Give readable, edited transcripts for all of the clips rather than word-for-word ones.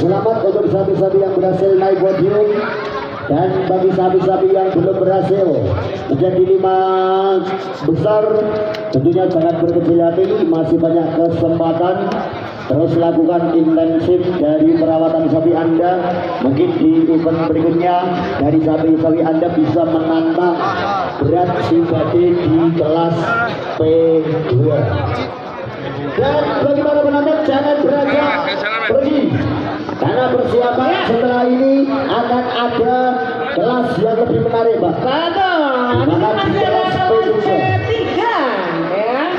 selamat untuk sapi-sapi yang berhasil naik podium. Dan bagi sapi-sapi yang belum berhasil menjadi 5 besar, tentunya jangan berkecil hati, masih banyak kesempatan. Terus lakukan intensif dari perawatan sapi Anda. Mungkin di event berikutnya dari sapi-sapi Anda bisa menantang berat pribadi di kelas P2. Dan bagi para penonton jangan beranjak pergi, karena persiapan setelah ini akan ada kelas yang lebih menarik, Mbak. Maka di kelas P3 ya.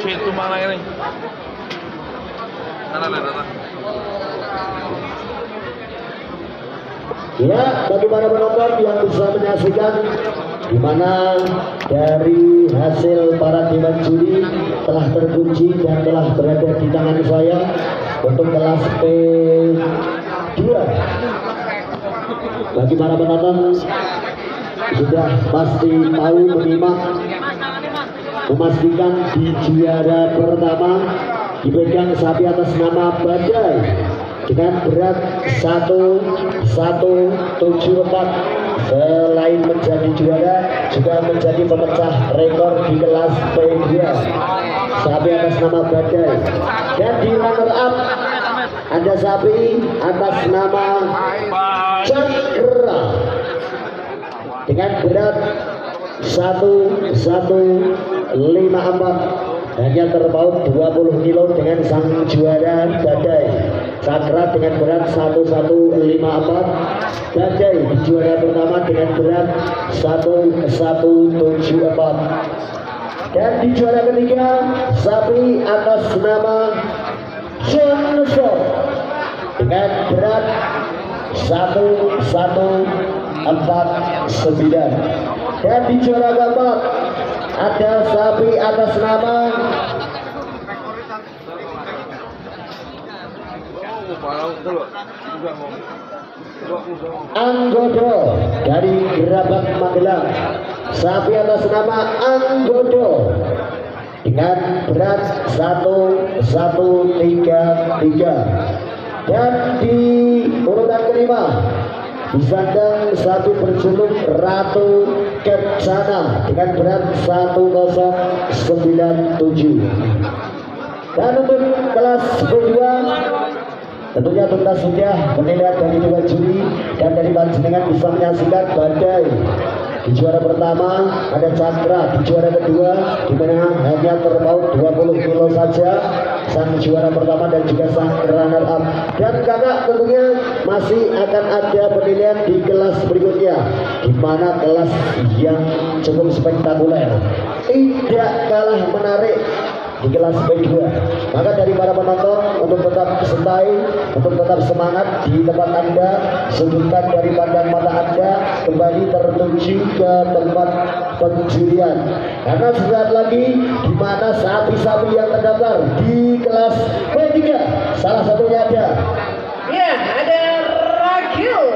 Itu malah ini. Ya, bagi para penonton yang bisa menyaksikan di mana dari hasil para dewan juri telah terkunci dan telah berada di tangan saya untuk kelas P2. Bagi para penonton sudah pasti tahu menyimak, memastikan di juara pertama dipegang sapi atas nama Badai dengan berat 1174. Selain menjadi juara juga menjadi pemecah rekor di kelas P2 sapi atas nama Badai. Dan di runner up ada sapi atas nama Cakra dengan berat 1154, hanya terpaut 20 kilo dengan sang juara Badai. Cakra dengan berat 1154, Badai di juara pertama dengan berat 1174. Dan di juara ketiga sapi atas nama Johnson dengan berat 1149. Dan di juara keempat ada sapi atas nama Anggodo dari Gerabak Magelang. Sapi atas nama Anggodo dengan berat 1133. Dan di urutan kelima disandang sapi berjuluk Ratu Kencana dengan berat 1097. Dan untuk kelas P2 tentunya tuntas sudah penilaian dari dewan juri dan dari panjenengan bisa menyaksikan Badai di juara pertama, ada Cakra di juara kedua di mana hanya terpaut 20 kilo saja sang juara pertama dan juga sang runner up. Dan kakak tentunya masih akan ada penilaian di kelas berikutnya, di mana kelas yang cukup spektakuler, tidak kalah menarik di kelas P2. Maka dari para penonton untuk tetap stay, untuk tetap semangat di tempat Anda, sudutkan dari pandang mata Anda kembali tertuju ke tempat penjurian, karena sesaat lagi di mana sapi-sapi yang terdaftar di kelas P3 salah satunya ada ada Ragil,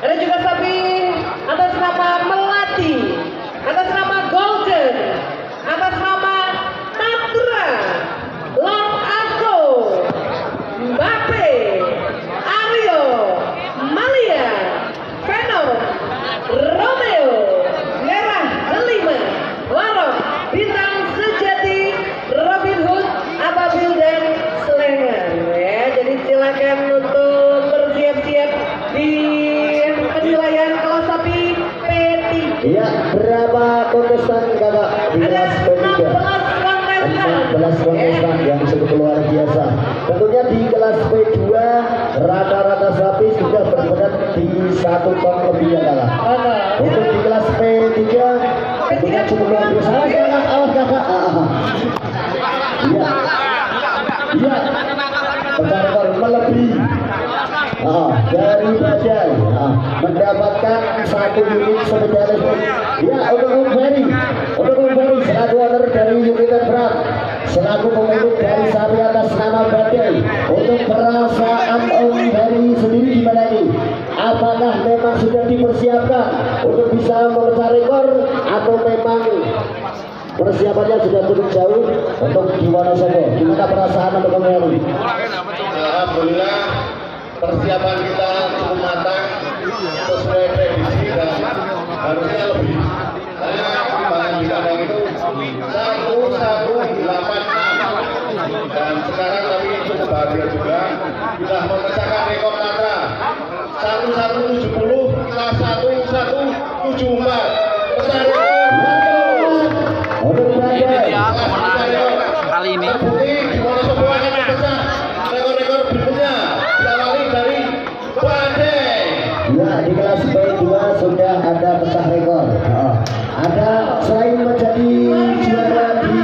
ada juga sapi atas nama Melati, atas nama Golden, atas nama Natra, Long Ako, Mbappe, Aryo, Malia, Venom, Romeo, Merah Delima, Warok, Bintang Sejati, Robin Hood, Ababil dan Selengan. Ya, jadi silakan untuk bersiap-siap di penilaian kelas sapi P3. ya. Berapa kontestan kakak di kelas P3? 16 kontestan yang cukup luar biasa. Tentunya di kelas P2 rata-rata sapi sudah berberat di 1 ton lebih ya kakak. Untuk di kelas P3 tentunya cukup luar biasa. Kakak. Iya. Benar melebihi dari Badai mendapatkan 1 unit sepeda listrik. Ya, untuk Om Ferry selaku owner dari unit berat, selaku pemilik dari sapi atas nama Badai. Untuk perasaan Om Ferry sendiri gimana ini? Apakah memang sudah dipersiapkan untuk bisa memecah rekor atau memang persiapannya sudah cukup jauh untuk di Wonosobo? Gimana perasaan untuk Om Ferry? Alhamdulillah persiapan kita cukup matang sesuai prediksi dan harusnya lebih, karena timbangan di kandang itu 1186 dan sekarang kami cukup bahagia juga sudah memecahkan rekor Tatra 1170 kelas 1174 pecah rekor. Ini dia kemenangan kali ini. Di Wonosobo akan memecah rekor-rekor berikutnya diawali dari Badai. Ya, di kelas B2 sudah ada pecah rekor. Ada selain menjadi juara di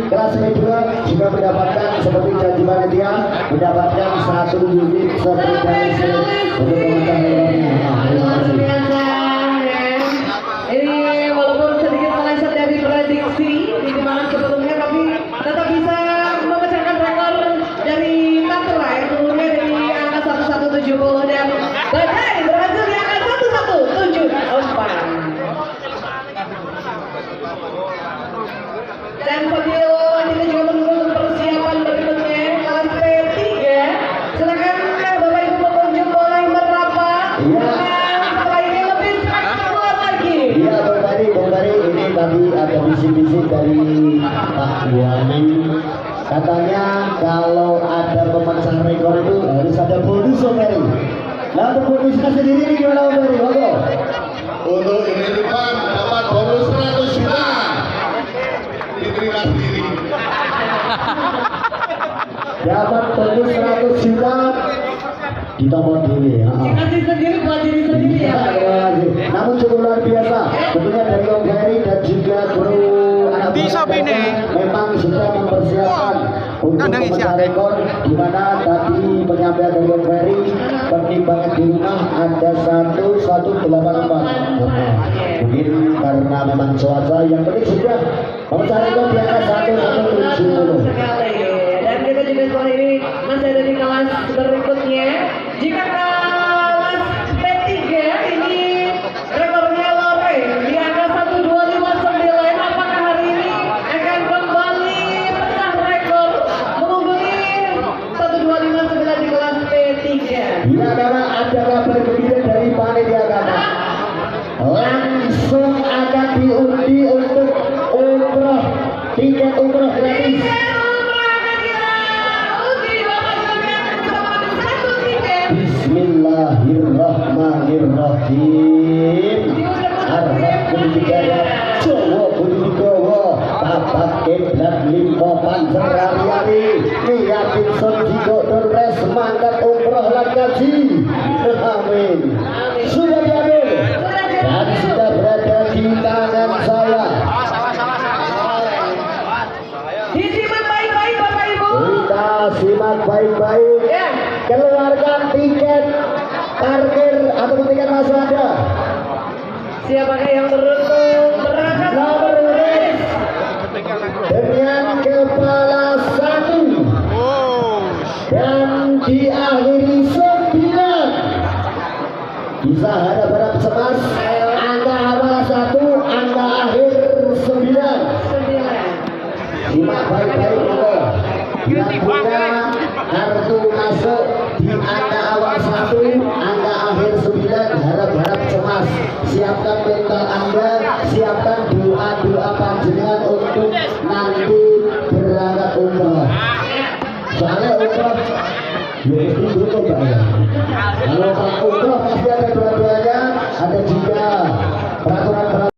kelas B2 juga mendapatkan seperti janji panitia, mendapatkan 1 unit sepeda listrik untuk memecah rekornya. Luar biasa ya. Ini walaupun sedikit meleset dari prediksi di timbangan sebelumnya, tapi tetap bisa memecahkan rekor dari Tatra yang turunnya dari angka 1170 dan Badai berhasil di angka 1174. Dan sambil kita juga menunggu persiapan berikutnya kelas P3. Silakan Bapak Ibu pengunjung boleh merapat. Iya. Setelah ini lebih spektakuler lagi. Iya, Bung Bari, ini tadi ada bisik-bisik dari Pak Wamen. Katanya kalau ada pemecah rekor itu harus ada bonus, Bung Bari. Nah, untuk bonusnya sendiri ini gimana, Bung Bari? Monggo. Untuk ini Rifan dapat bonus 100 juta. Diterima sendiri. Dapat bonus 100 juta ditomor diri ya. Dikasih sendiri buat diri sendiri ya. Terima kasih. Namun cukup luar biasa. Tentunya dari Om Ferry dan juga kru anak Bisa, buah Bini. memang sudah mempersiapkan untuk Kandang isi memecah apa? rekor, di mana tadi penyampaian dari Om Ferry pertimbangan di rumah ada 1184. Mungkin karena memang cuaca, yang penting sudah memecah rekor di angka 1170. Sekali. Dan kita juga setelah ini masih ada di kelas berikutnya. Jika kelas P3 ini rekornya Lore di angka 1259, apakah hari ini akan kembali pecah rekor mengungguli 1259 di kelas P3? Ya, karena ada kabar gembira dari panitia kami. Langsung akan diundi untuk umroh, tiket umroh gratis. Bismillahirrahmanirrahim. Arab budidaya Jawa budidaya tapak kiblat lima panzer hari-hari niatin sendiko deres mangkat umroh lan kaji. Amin. Sudah diambil dan sudah berada di tangan saya. Disimak baik-baik Bapak Ibu. Kita simak baik-baik. Ya. Keluarkan tiket parkir atau tiket masuk Anda. Siapakah yang beruntung berangkat Nomor race dengan kepala 1 dan diakhiri 9. Bisa harap-harap cemas. Angka awal 1, angka akhir 9. 9? Simak baik-baik dulu. Yang punya kartu masuk di angka awal 1, angka akhir 9, harap-harap cemas. Siapkan mental Anda, siapkan doa-doa panjenengan untuk nanti berangkat umroh. Soalnya umroh ya itu butuh bayar. Kalau umroh pasti ada dua-duanya, ada juga peraturan